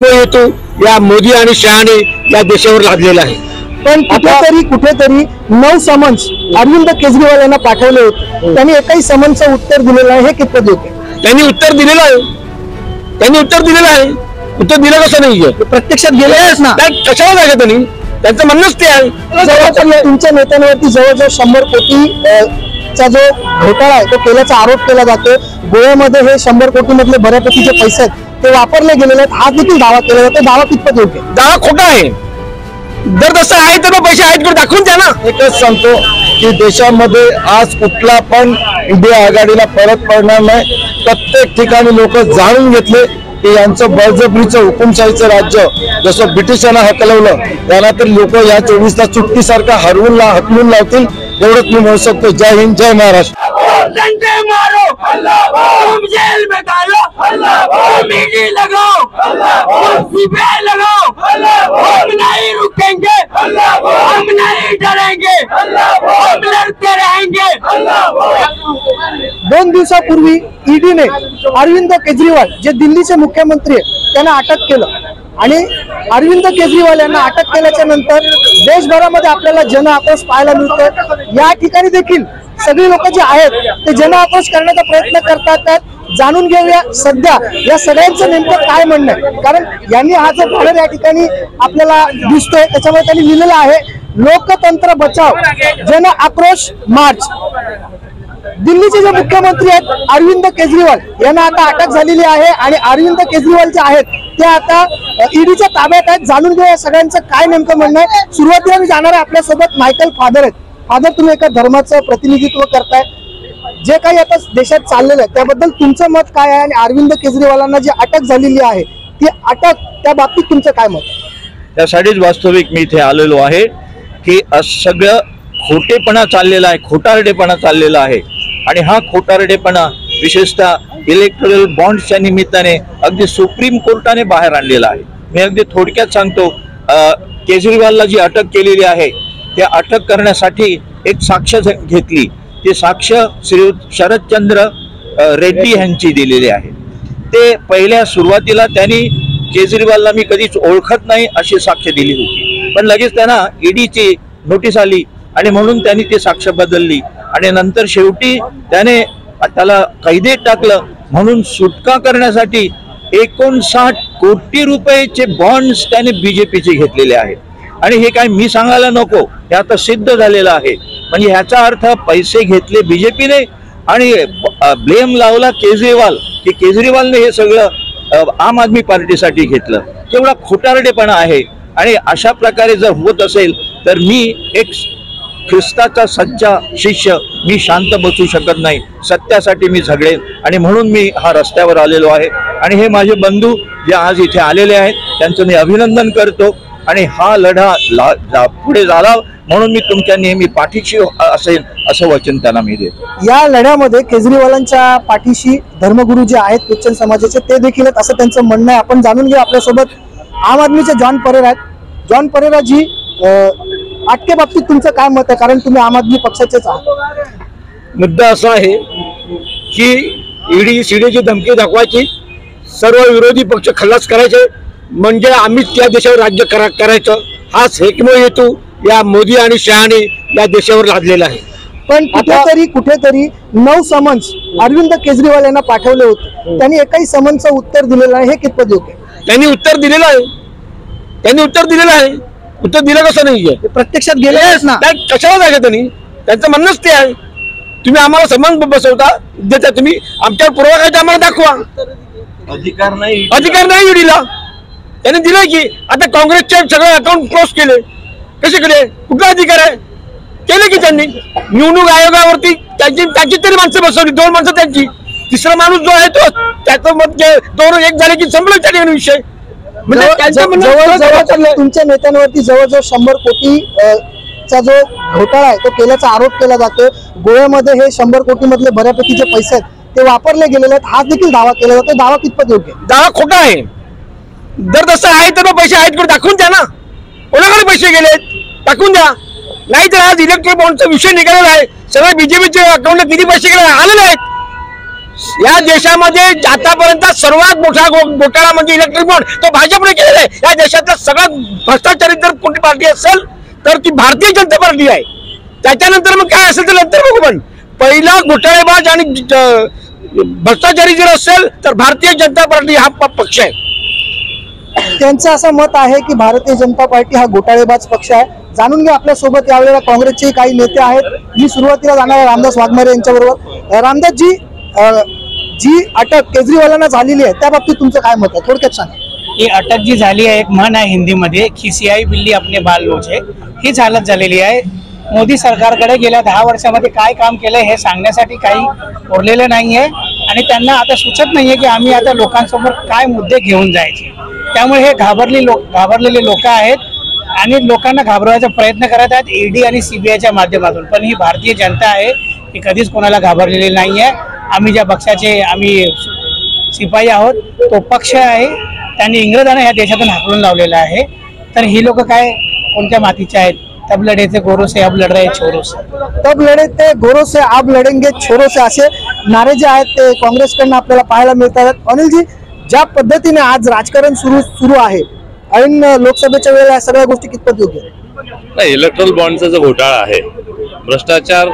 हेतू या मोदी आणि शहाने या देशावर लादलेला आहे। पण कुठेतरी 9 समन्स अरविंद केजरीवाल यांना पाठवले होते, त्यांनी एकही समन्सचं उत्तर दिलेलं आहे, हे कितपत योग्य? त्यांनी उत्तर दिलेलं आहे, उत्तर दिलं कसं नाहीये? प्रत्यक्षात गेलेच ना, कशाला जायचं त्यांनी? त्यांचं म्हणणंच ते आहे। तुमच्या नेत्यांवरती जवळजवळ 100 कोटीचा जो घोटाळा आहे तो केल्याचा आरोप केला जातो। गोव्यामध्ये हे 100 कोटी मधले बऱ्यापैकी जे पैसे आहेत ते वापरले गेलेले आहेत, हा देखील दावा केला जातो। दावा कितपत योग्य? दावा खोटा आहे। जर तसं आहे तर पैसे आहेत करून दाखवून द्या ना। एकच सांगतो की देशामध्ये आज कुठला पण इंडिया आघाडीला परत पडणार नाही। प्रत्येक ठिकाणी लोक जाणून घेतले की यांचं बळजबरीचं हुकुमशाहीचं राज्य जसं ब्रिटिशांना हकलवलं त्यांना तर लोक या 24 तास चुटकीसारखा हकलून लावतील, एवढंच मी म्हणू शकतो। जय हिंद, जय महाराष्ट्र। डंडे मारो, तुम जेल में डालो, मीडी लगाओ, कुर्सी लगाओ, हम नहीं रुकेंगे, हम नहीं डरेंगे, हम लड़ते रहेंगे। 2 दिवसापूर्वी ईडीने अरविंद केजरीवाल जे दिल्लीचे मुख्यमंत्री आहेत त्यांना अटक केलं आणि अरविंद केजरीवाल यांना अटक केल्याच्या नंतर देशभरामध्ये आपल्याला जन आक्रोश पाहायला मिळतोय। या ठिकाणी देखील सगळी लोक जे आहेत ते जन आक्रोश करण्याचा प्रयत्न करतात। जाणून घेऊया सध्या या सगळ्यांचं नेमकं काय म्हणणं आहे, कारण यांनी हा जो बॅनर या ठिकाणी आपल्याला दिसतोय त्याच्यामध्ये त्यांनी लिहिलेलं आहे लोकतंत्र बचाव जन आक्रोश मार्च। दिल्लीचे जे मुख्यमंत्री आहेत अरविंद केजरीवाल यांना आता अटक झालेली आहे आणि अरविंद केजरीवाल जे आहेत ते आता ईडीच्या ताब्यात आहेत। जाणून घेऊया सगळ्यांचं काय नेमकं म्हणणं आहे। सुरुवातीला मी जाणार आहे आपल्यासोबत मायकल फादर आहेत। फादर, तुम्ही एका धर्माचं प्रतिनिधित्व करताय, जे काही आता देशात चाललेलं आहे त्याबद्दल तुमचं मत काय आहे आणि अरविंद केजरीवालांना जी अटक झालेली आहे ती अटक त्या बाबतीत तुमचं काय मत? त्यासाठीच वास्तविक मी इथे आलेलो आहे की सगळं खोटेपणा चाललेला आहे, खोटारडेपणा चाललेला आहे आणि हा खोटारडेपणा विशेषतः इलेक्टोरल बॉन्ड्सच्या निमित्ताने अगदी सुप्रीम कोर्टाने बाहेर आणलेला आहे। मी अगदी थोडक्यात सांगतो, केजरीवालला जी अटक केलेली आहे त्या अटक करण्यासाठी एक साक्ष घेतली, ती साक्ष श्री शरदचंद्र रेड्डी यांची दिलेली आहे। ते पहिल्या सुरुवातीला त्यांनी केजरीवालला मी कधीच ओळखत नाही अशी साक्ष दिली होती, पण लगेच त्यांना ईडीची नोटीस आली आणि म्हणून त्यांनी ती साक्ष बदलली आणि नंतर शेवटी त्याला कैदेत टाकलं। म्हणून सुटका करण्यासाठी 59 कोटी रुपयाचे बॉन्ड्स त्याने बीजेपीचे घेतलेले आहेत आणि हे काय मी सांगायला नको, हे आता सिद्ध झालेलं आहे। म्हणजे ह्याचा अर्थ पैसे घेतले बीजेपीने आणि ब्लेम लावला केजरीवाल की केजरीवालने हे सगळं आम आदमी पार्टीसाठी घेतलं। केवढा खोटारडेपणा आहे आणि अशा प्रकारे जर होत असेल तर मी एक ख्रिस्ताचा सच्चा शिष्य मी शांत बसू शकत नाही, सत्यासाठी मी झगडेन आणि म्हणून मी हा रस्त्यावर आलेलो आहे। आणि हे माझे बंधू जे आज इथे आलेले आहेत त्यांचं मी अभिनंदन करतो आणि हा लढा पुढे झाला म्हणून मी तुमच्या नेहमी पाठीशी असेल असं वचन त्यांना मी देतो। या लढ्यामध्ये केजरीवालांच्या पाठीशी धर्मगुरू जे आहेत ख्रिश्चन समाजाचे ते देखील आहेत असं त्यांचं म्हणणं आहे। आपण जाणून घेऊ, आपल्यासोबत आम आदमीचे जॉन परेरा आहेत। जॉन परेरा जी, अटके बाबतीत तुमचं काय मत आहे, कारण तुम्ही आम आदमी पक्षाचेच आहात? मुद्दा असा आहे की ईडी सीडीची धमकी दाखवायची, सर्व विरोधी पक्ष खल्लास करायचे, म्हणजे आम्हीच त्या देशावर राज्य करायचं, हाच हेकमो हेतू या मोदी आणि शहाने या देशावर लादलेला आहे। पण कुठेतरी 9 समन्स अरविंद केजरीवाल यांना पाठवले होते, त्यांनी एकही समन्सचं उत्तर दिलेलं आहे, हे कितपत योग्य? त्यांनी उत्तर दिलेलं आहे, उत्तर दिलं कसं नाहीये? प्रत्यक्षात गेलेच ना, कशाला जायचं त्यांनी? त्यांचं म्हणणंच ते आहे। तुम्ही आम्हाला समन्स बसवता, देता तुम्ही, आमच्यावर पुरावा काय आम्हाला दाखवा। अधिकार नाही ईडीला, त्यांनी दिलंय की आता काँग्रेसचे सगळे अकाउंट क्लोज केले, कसे केले? कुठला अधिकार आहे? केले की त्यांनी निवडणूक आयोगावरती त्यांची तरी माणसं बसवली, 2 माणसं त्यांची, तिसरा माणूस जो आहे तो त्याचं मत 2 एक झाले की संपलं त्या विषय। तुमच्या नेत्यांवरती जवळजवळ 100 कोटीचा जो घोटाळा आहे तो केल्याचा आरोप केला जातो। गोव्यामध्ये हे 100 कोटी मधले बऱ्यापैकी जे पैसे आहेत ते वापरले गेलेले आहेत, हा देखील दावा केला जातो। दावा कितपत योग्य? दावा खोटा आहे। जर तसं आहे तर पैसे आहेत करून दाखवून द्या ना, कोणाकडे पैसे गेलेत दाखवून द्या। नाही तर आज इलेक्ट्रॉनिक बॉन्डचा विषय निघालेला आहे, सगळ्या बीजेपीच्या अकाउंटला किती पैसे गेले आलेले आहेत, या देशामध्ये आतापर्यंत सर्वात मोठा घोटाळा म्हणजे इलेक्ट्रिक बॉन्ड तो भाजपने केलेला आहे। या देशातलं सगळं भ्रष्टाचारी जर कोणती पार्टी असेल तर ती भारतीय जनता पार्टी आहे। त्याच्यानंतर मग काय असेल तर नंतर बघू, पण पहिला घोटाळेबाज आणि भ्रष्टाचारी जर असेल तर भारतीय जनता पार्टी हा पक्ष आहे। त्यांचं असं मत आहे की भारतीय जनता पार्टी हा घोटाळेबाज पक्ष आहे। जाणून घ्या आपल्या सोबत यावेळेला काँग्रेसचे काही नेते आहेत। मी सुरुवातीला जाणार आहे रामदास वाघमारे यांच्याबरोबर। रामदास जी, जी अटक केजरीवालांना झालेली आहे त्या बाबतीत तुमचं काय मत आहे, थोडक्यात सांगा। ही अटक जी झाली आहे, एक म्हण आहे हिंदीमध्ये की सियाई बिल्ली अपने बाल नोचे, हीच हालत झालेली आहे। मोदी सरकारकडे गेल्या 10 वर्षामध्ये काय काम केलं हे सांगण्यासाठी काही उरलेलं नाहीये आणि त्यांना आता सुचत नाहीये की आम्ही आता लोकांसमोर काय मुद्दे घेऊन जायचे। त्यामुळे हे घाबरलेले लोक आहेत आणि लोकांना घाबरवायचा प्रयत्न करत आहेत ईडी आणि सीबीआयच्या माध्यमातून। पण ही भारतीय जनता आहे, ही कधीच कोणाला घाबरलेली नाहीये। आम्ही ज्या पक्षाचे आम्ही शिपाई आहोत तो पक्ष आहे, त्यांनी इंग्रजांना ह्या देशातून हाकलून लावलेला आहे। तर ही लोक काय कोणत्या मातीचे आहेत? तब लढे थे गोरों से अब लढ रहे छोरों से, तब लढे थे गोरों से अब लढेंगे छोरों से, असे नारे जे आहेत ते काँग्रेसकडून आपल्याला पाहायला मिळतात। अनिलजी, ज्या पद्धतीने आज राजकारण सुरू आहे, ऐन लोकसभेच्या वेळेला सगळ्या गोष्टी कितपत योग्य नाही? इलेक्ट्रल बॉन्डचा जो घोटाळा आहे, भ्रष्टाचार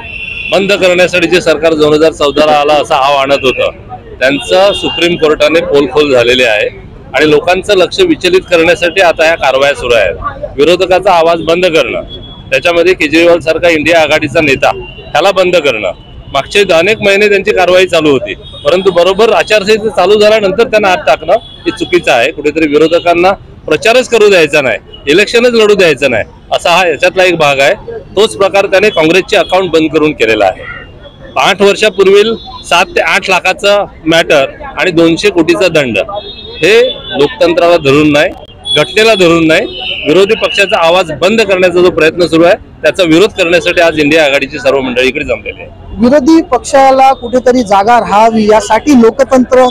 बंद करण्यासाठी जे सरकार 2014ला आला असं आव आणत होतं, त्यांचं सुप्रीम कोर्टाने पोलखोल झालेले आहे आणि लोकांचं लक्ष विचलित करण्यासाठी आता ह्या कारवाया सुरू आहेत। विरोधकाचा आवाज बंद करणं, त्याच्यामध्ये केजरीवाल सारखा इंडिया आघाडीचा नेता ह्याला बंद करणं, मागचे अनेक महिने त्यांची कारवाई चालू होती, परंतु बरोबर आचारसंहिता चालू झाल्यानंतर त्यांना आत टाकणं हे चुकीचं आहे। कुठेतरी विरोधकांना प्रचारच करू द्यायचा नाही, इलेक्शनच लढू द्यायचं नाही, असा हा याच्यातला एक भाग आहे। तोच प्रकार त्याने काँग्रेसचे अकाउंट बंद करून केलेला आहे। 8 वर्षापूर्वी 7 ते 8 लाखाचा मॅटर आणि 200 कोटीचा दंड, हे लोकतंत्राला धरून नाही, घटनेला धरून नाही। विरोधी पक्षाचा आवाज बंद करण्याचा जो प्रयत्न सुरू आहे त्याचा विरोध करण्यासाठी आज इंडिया आघाडीची सर्व मंडळी इकडे जमलेली आहे। विरोधी पक्षाला कुठेतरी जागा राहावी यासाठी लोकतंत्र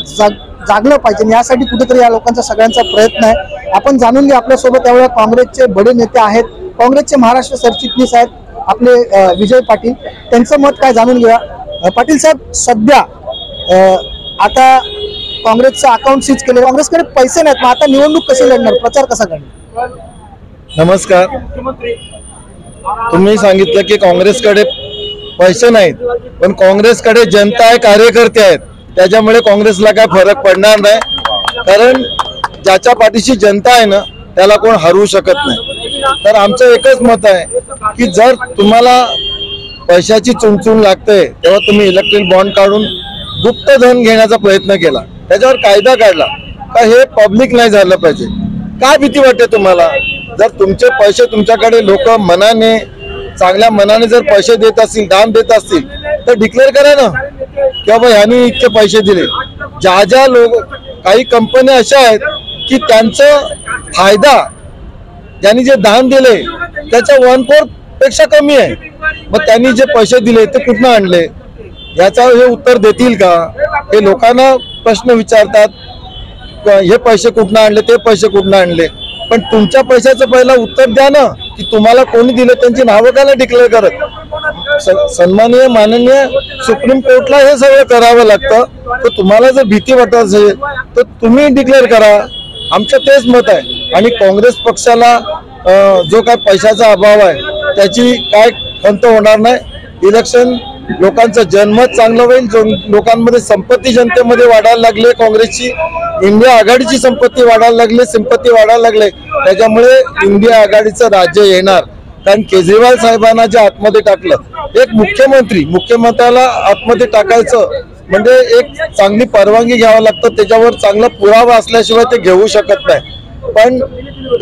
जागलं पाहिजे, यासाठी कुठेतरी या लोकांचा सगळ्यांचा प्रयत्न आहे। आपण जाणून घ्या आपल्यासोबत यावेळेला काँग्रेसचे बडे नेते आहेत, काँग्रेसचे महाराष्ट्र सरचिटणीस आहेत आपले विजय पाटील, त्यांचं मत काय जाणून घ्या। पाटील साहेब, सध्या आता काँग्रेसचं अकाउंट सीज केले, काँग्रेसकडे पैसे नाहीत, मग आता निवडणूक कशी लढणार, प्रचार कसा करणार? नमस्कार, तुम्ही सांगितलं की काँग्रेसकडे पैसे नाहीत, पण काँग्रेसकडे जनता आहे, कार्यकर्ते आहेत, त्याच्यामुळे काँग्रेसला काय फरक पडणार नाही। कारण ज्याच्या पाठीशी जनता आहे ना त्याला कोण हरवू शकत नाही। तर आमचं एकच मत आहे की जर तुम्हाला पैशाची चुणचुण लागते तेव्हा तुम्ही इलेक्ट्रिक बॉन्ड काढून गुप्त धन घेण्याचा प्रयत्न केला, त्याच्यावर कायदा काढला का हे पब्लिक नाही झालं पाहिजे। काय भीती वाटते तुम्हाला? जर तुमचे पैसे तुमच्याकडे लोक मनाने, चांगल्या मनाने जर पैसे देत असतील, दान देत असतील तर डिक्लेअर करा ना की बाबा ह्यांनी इतके पैसे दिले। ज्या लोक, काही कंपन्या अशा आहेत की त्यांचा फायदा ज्यांनी जे दान दिले त्याच्या 1/4 पेक्षा कमी आहे, मग त्यांनी जे पैसे दिले ते कुठनं आणले याचा हे उत्तर देतील का? हे लोकांना प्रश्न विचारतात, हे पैसे कुठनं आणले, ते पैसे कुठनं आणले, पण तुमच्या पैशाचं पहिला उत्तर द्या ना की तुम्हाला कोणी दिले, त्यांची नावं का डिक्लेअर करत? सन्माननीय माननीय सुप्रीम कोर्टला हे सगळं करावं लागतं। तर तुम्हाला जर भीती वाटत असेल तर तुम्ही डिक्लेअर करा, आमचं तेच मत आहे। आणि काँग्रेस पक्षाला जो काय पैशाचा अभाव आहे त्याची काय खंत होणार नाही। इलेक्शन लोकांचं जनमत चांगलं होईल, लोकांमध्ये संपत्ती जनतेमध्ये वाढायला लागले, काँग्रेसची इंडिया आघाडीची संपत्ती वाढायला लागली, संपत्ती वाढायला लागले, त्याच्यामुळे इंडिया आघाडीचं राज्य येणार। कारण केजरीवाल साहेबांना जे आतमध्ये टाकलं, एक मुख्यमंत्र्याला आतमध्ये टाकायचं म्हणजे एक चांगली परवानगी घ्यावं लागतं, त्याच्यावर चांगला पुरावा असल्याशिवाय ते घेऊ शकत नाही। पण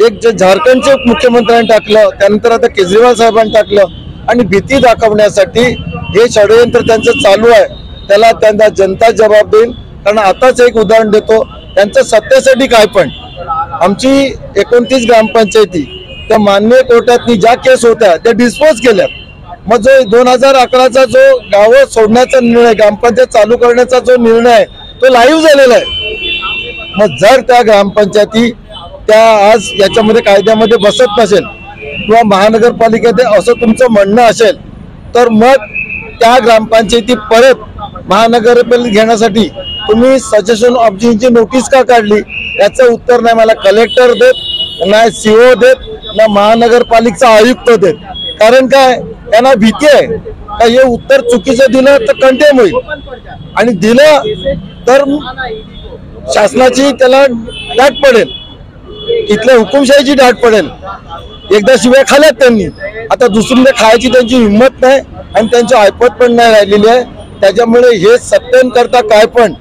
एक जे झारखंडचे मुख्यमंत्र्यांनी टाकलं, त्यानंतर आता केजरीवाल साहेबांनी टाकलं आणि भीती दाखवण्यासाठी हे षडयंत्र त्यांचं चालू आहे, त्याला त्यांना जनता जबाब देईल। कारण आताच एक उदाहरण देतो, त्यांचं सत्तेसाठी काय, पण आमची 29 ग्रामपंचायती त्या माननीय कोर्टातनी ज्या केस होत्या त्या डिस्पोज केल्या। मग जो 2011चा जो गावं सोडण्याचा निर्णय, ग्रामपंचायत चालू करण्याचा जो निर्णय आहे तो लाईव्ह झालेला आहे। मग जर त्या ग्रामपंचायती त्या आज याच्यामध्ये कायद्यामध्ये बसत नसेल किंवा महानगरपालिकेत असं तुमचं म्हणणं असेल तर मग त्या ग्रामपंचायती परत महानगरपालिका घेण्यासाठी तुम्ही सजेशन ऑब्जेक्शनची नोटीस का काढली, याचं उत्तर नाही मला कलेक्टर देत, नाही सीओ देत, ना महानगरपालिकेचा आयुक्त देत. कारण काय, त्यांना भीती आहे का हे उत्तर चुकीचं दिलं तर कंटेम होईल आणि दिलं तर शासनाची त्याला डाट पडेल, इथल्या हुकुमशाहीची डाट पडेल. एकदा शिवाय खाल्यात त्यांनी, आता दुसरीने खायची त्यांची हिंमत नाही आणि त्यांची ऐपत पण नाही राहिलेली आहे. त्याच्यामुळे हे सत्तेन करता काय पण,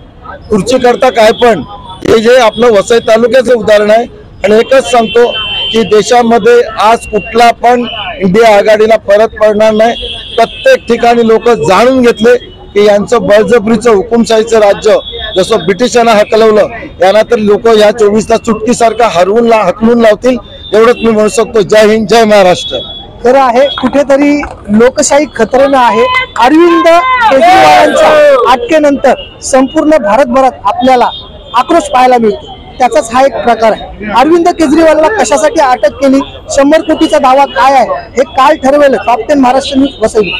खुर्ची करता काय पण, हे जे आपलं वसई तालुक्याचं उदाहरण आहे. आणि एकच सांगतो की देशामध्ये आज कुठला पण इंडिया आघाडीला परत पडणार नाही. प्रत्येक ठिकाणी लोक जाणून घेतले की यांचं बळजबरीचं हुकुमशाहीचं राज्य जसं ब्रिटिशांना हकलवलं, यांना तर लोक या 24 तास चुटकीसारखा हकलून लावतील, एवढंच मी म्हणू शकतो. जय हिंद, जय महाराष्ट्र. खरं आहे, कुठेतरी लोकशाही खतरेनं आहे. अरविंद केजरीवालांच्या अटकेनंतर संपूर्ण भारतभरात आपल्याला आक्रोश पाहायला मिळतो. त्याचाच हा एक प्रकार आहे. अरविंद केजरीवालला कशासाठी अटक केली, 100 कोटीचा दावा काय आहे, हे काल ठरवेल. Top 10 Maharashtra news Vasai.